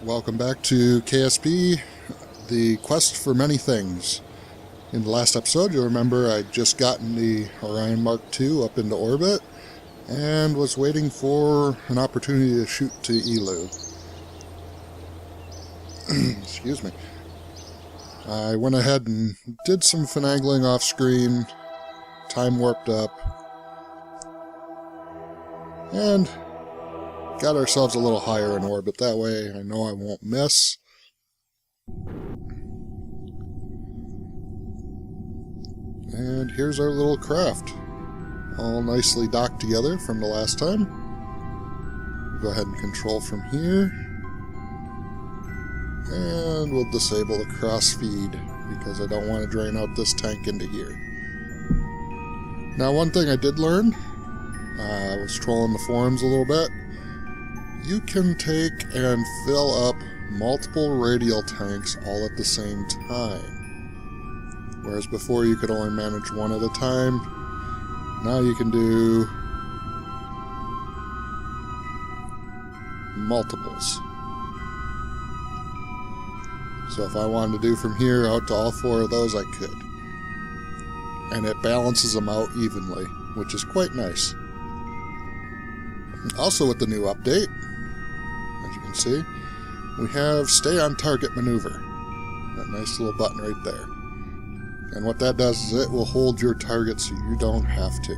Welcome back to KSP, the quest for many things. In the last episode, you'll remember I'd just gotten the Orion Mark II up into orbit and was waiting for an opportunity to shoot to Eeloo. Excuse me. I went ahead and did some finagling off screen, time warped up, and got ourselves a little higher in orbit. That way I know I won't miss. And here's our little craft, all nicely docked together from the last time. Go ahead and control from here. And we'll disable the cross feed because I don't want to drain out this tank into here. Now, one thing I did learn, I was trolling the forums a little bit. You can take and fill up multiple radial tanks all at the same time. Whereas before you could only manage one at a time. Now you can do multiples. So if I wanted to do from here out to all four of those, I could. And it balances them out evenly, which is quite nice. Also with the new update, as you can see, we have Stay on Target Maneuver. That nice little button right there. And what that does is it will hold your target so you don't have to.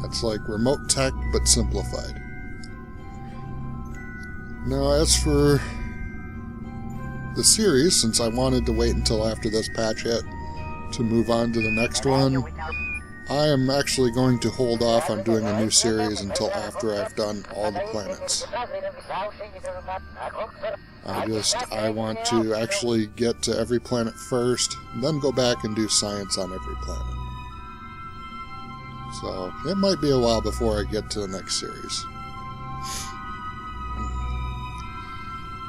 That's like remote tech, but simplified. Now, as for the series, since I wanted to wait until after this patch hit to move on to the next one, I am actually going to hold off on doing a new series until after I've done all the planets. I want to actually get to every planet first, then go back and do science on every planet. So, it might be a while before I get to the next series.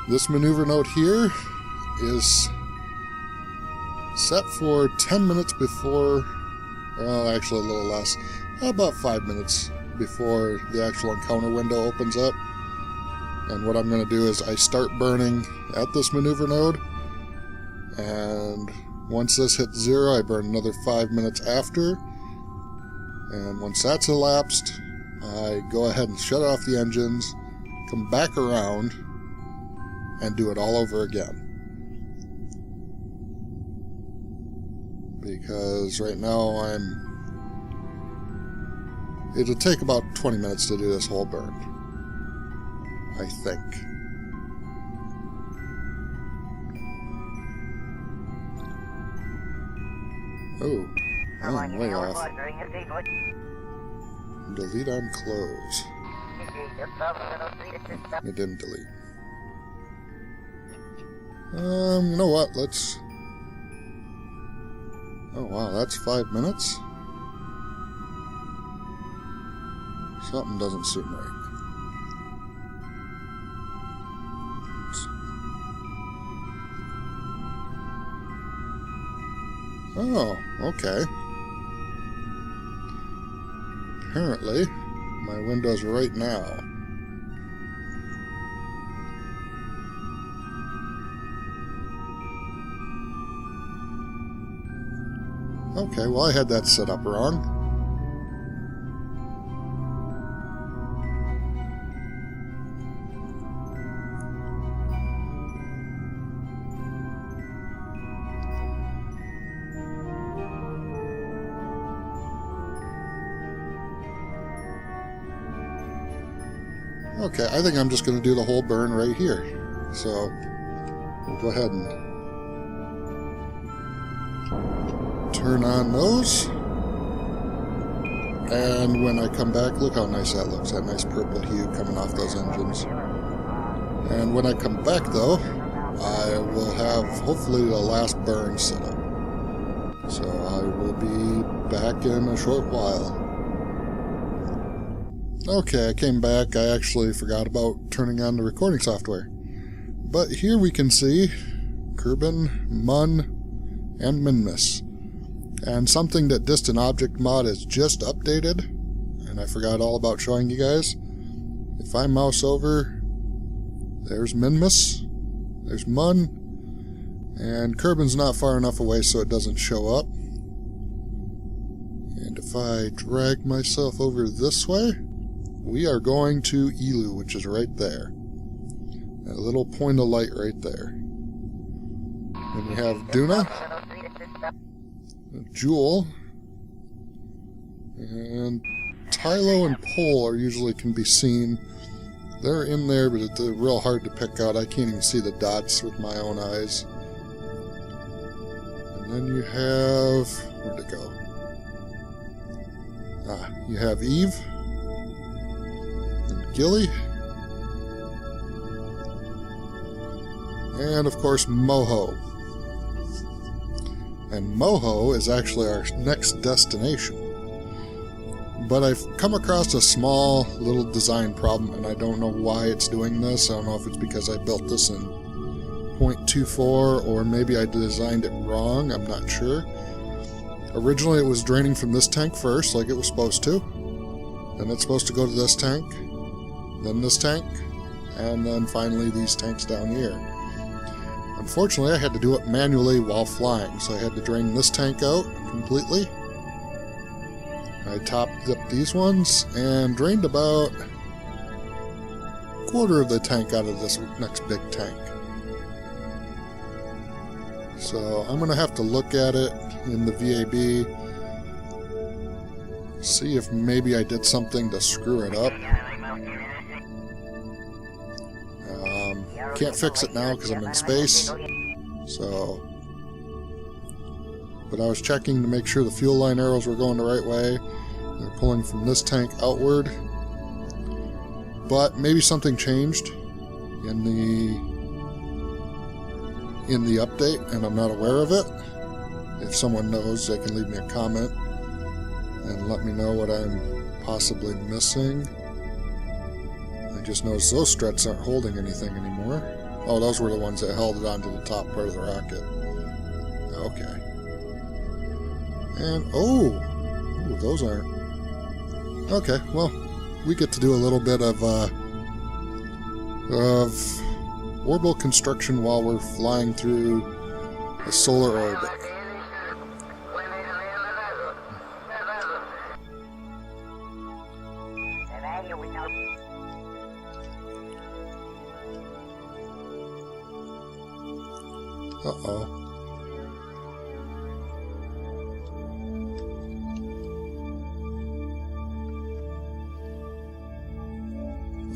This maneuver note here is set for 10 minutes before, well, actually a little less, about 5 minutes before the actual encounter window opens up. And what I'm going to do is I start burning at this maneuver node, and once this hits 0, I burn another 5 minutes after, and once that's elapsed, I go ahead and shut off the engines, come back around, and do it all over again. Because right now it'll take about 20 minutes to do this whole burn, I think. Oh, I'm way off. Delete on close. It didn't delete. You know what, let's... Oh wow, that's 5 minutes? Something doesn't seem right. Oh, okay. Apparently, my window's right now. Okay, well I had that set up wrong. Okay, I think I'm just going to do the whole burn right here. So, we'll go ahead and turn on those. And when I come back, look how nice that looks. That nice purple hue coming off those engines. And when I come back, though, I will have, hopefully, the last burn set up. So I will be back in a short while. Okay, I came back. I actually forgot about turning on the recording software. But here we can see Kerbin, Mun, and Minmus. And something that Distant Object Mod has just updated, and I forgot all about showing you guys. If I mouse over There's Minmus. There's Mun. And Kerbin's not far enough away so it doesn't show up. And if I drag myself over this way, we are going to Eeloo, which is right there. That little point of light right there. Then we have Duna, Jewel, and Tylo and Pole are usually can be seen. They're in there, but it's real hard to pick out. I can't even see the dots with my own eyes. And then you have... where'd it go? You have Eve and Gilly. And, of course, Moho. And Moho is actually our next destination. But I've come across a small little design problem, and I don't know why it's doing this. I don't know if it's because I built this in 0.24, or maybe I designed it wrong. I'm not sure. Originally it was draining from this tank first, like it was supposed to. Then it's supposed to go to this tank, then this tank, and then finally these tanks down here. Unfortunately, I had to do it manually while flying, so I had to drain this tank out completely. I topped up these ones and drained about a quarter of the tank out of this next big tank. So I'm going to have to look at it in the VAB, see if maybe I did something to screw it up. Can't fix it now because I'm in space, so... But I was checking to make sure the fuel line arrows were going the right way. They're pulling from this tank outward. But maybe something changed in the update, and I'm not aware of it. If someone knows, they can leave me a comment and let me know what I'm possibly missing. I just noticed those struts aren't holding anything anymore. Oh, those were the ones that held it onto the top part of the rocket. Okay. And, oh, those aren't. Okay, well, we get to do a little bit of orbital construction while we're flying through a solar orbit. Uh-oh.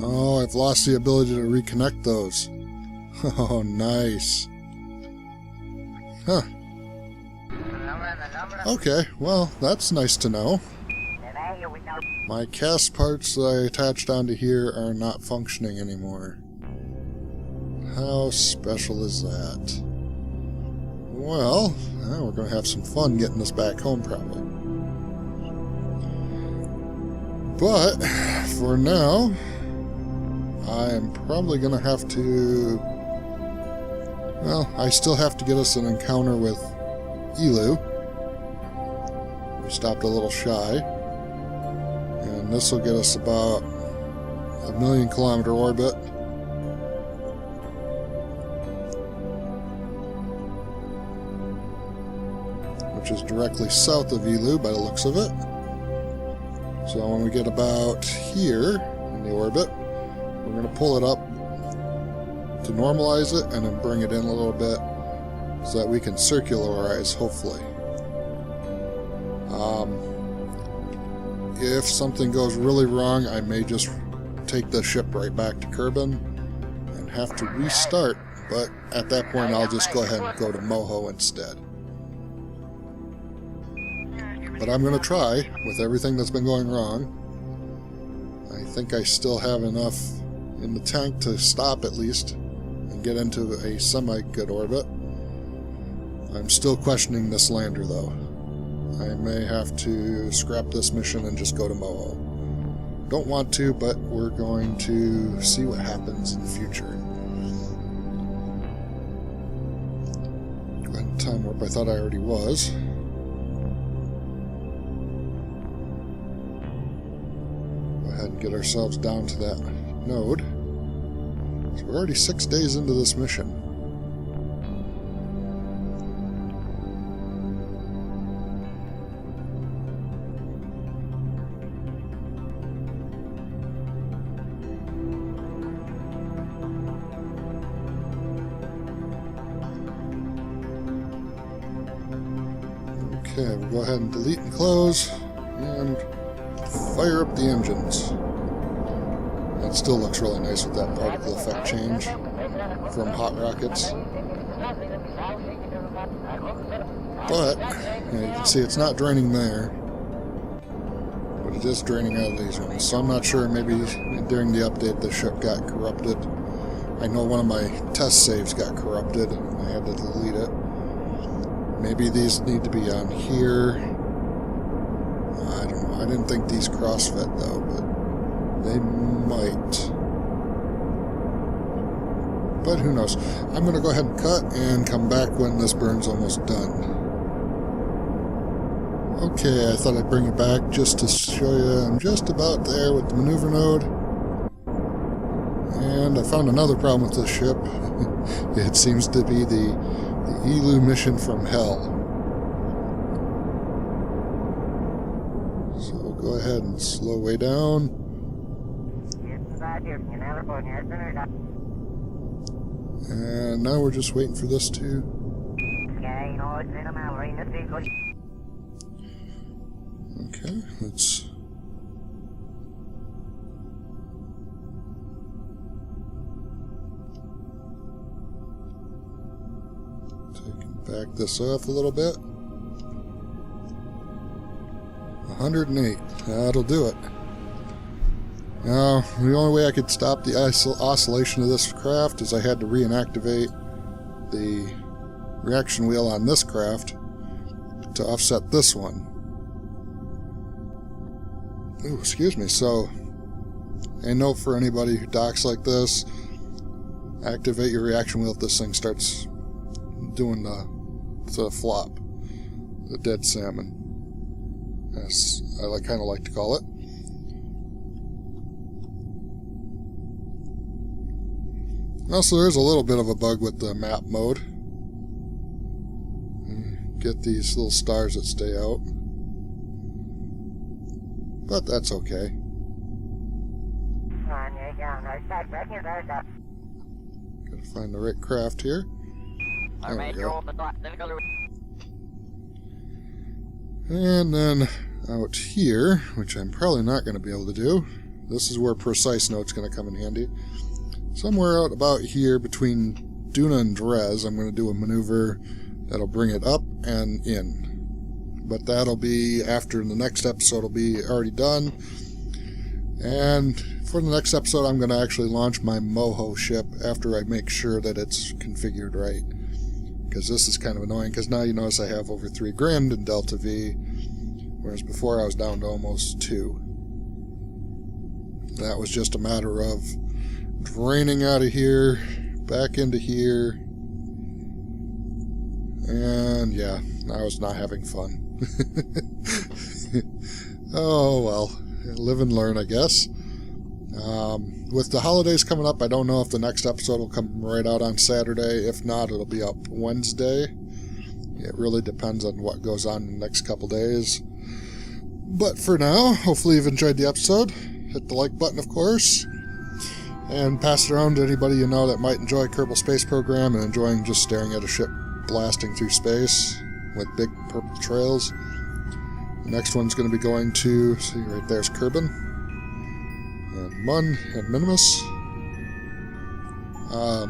Oh, I've lost the ability to reconnect those. Oh, nice. Huh. Okay, well, that's nice to know. My cast parts that I attached onto here are not functioning anymore. How special is that? Well, we're going to have some fun getting this back home, probably. But, for now, I am probably going to have to... Well, I still have to get us an encounter with Eeloo. We stopped a little shy. And this will get us about a 1,000,000 kilometer orbit. Which is directly south of Eeloo by the looks of it. So when we get about here in the orbit, we're going to pull it up to normalize it and then bring it in a little bit so that we can circularize, hopefully. If something goes really wrong, I may just take the ship right back to Kerbin and have to restart, but at that point I'll just go ahead and go to Moho instead. But I'm going to try with everything that's been going wrong. I think I still have enough in the tank to stop at least and get into a semi-good orbit. I'm still questioning this lander though. I may have to scrap this mission and just go to Moho. Don't want to, but we're going to see what happens in the future. Go ahead and time warp. I thought I already was. Go ahead and get ourselves down to that node. So we're already 6 days into this mission. Okay, we'll go ahead and delete and close, and fire up the engines. That still looks really nice with that particle effect change from hot rockets. But, you can see it's not draining there, but it is draining out of these ones. So I'm not sure, maybe during the update the ship got corrupted. I know one of my test saves got corrupted, and I had to delete it. Maybe these need to be on here. I don't know. I didn't think these cross-fit though, but they might. But who knows. I'm going to go ahead and cut and come back when this burn's almost done. Okay, I thought I'd bring it back just to show you I'm just about there with the maneuver node. And I found another problem with this ship. It seems to be the Eeloo mission from hell. So we'll go ahead and slow way down. And now we're just waiting for this to... Okay, let's... back this off a little bit. 108. That'll do it. Now, the only way I could stop the oscillation of this craft is I had to reinactivate the reaction wheel on this craft to offset this one. Ooh, excuse me. So, a note for anybody who docks like this: activate your reaction wheel if this thing starts doing the flop, the dead salmon, as I kind of like to call it. Also, there's a little bit of a bug with the map mode. Get these little stars that stay out, but that's okay. Gotta find the right craft here. There we go. And then out here, which I'm probably not going to be able to do, this is where precise note's going to come in handy. Somewhere out about here between Duna and Drez, I'm going to do a maneuver that'll bring it up and in. But that'll be after the next episode will be already done. And for the next episode, I'm going to actually launch my Moho ship after I make sure that it's configured right. Because this is kind of annoying, because now you notice I have over 3 grand in Delta V, whereas before I was down to almost 2. That was just a matter of draining out of here, back into here, and yeah, I was not having fun. Oh well, live and learn, I guess. With the holidays coming up, I don't know if the next episode will come right out on Saturday. If not, it'll be up Wednesday. It really depends on what goes on in the next couple days. But for now, hopefully you've enjoyed the episode. Hit the like button, of course. And pass it around to anybody you know that might enjoy Kerbal Space Program and enjoying just staring at a ship blasting through space with big purple trails. The next one's going to be going to, see right there's Kerbin, and Mun, and Minimus.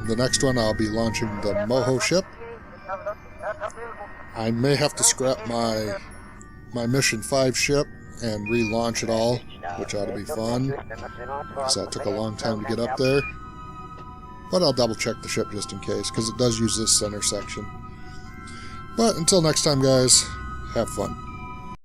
The next one I'll be launching the Moho ship. I may have to scrap my Mission 5 ship and relaunch it all, which ought to be fun, because that took a long time to get up there. But I'll double check the ship just in case, because it does use this center section. But until next time, guys, have fun.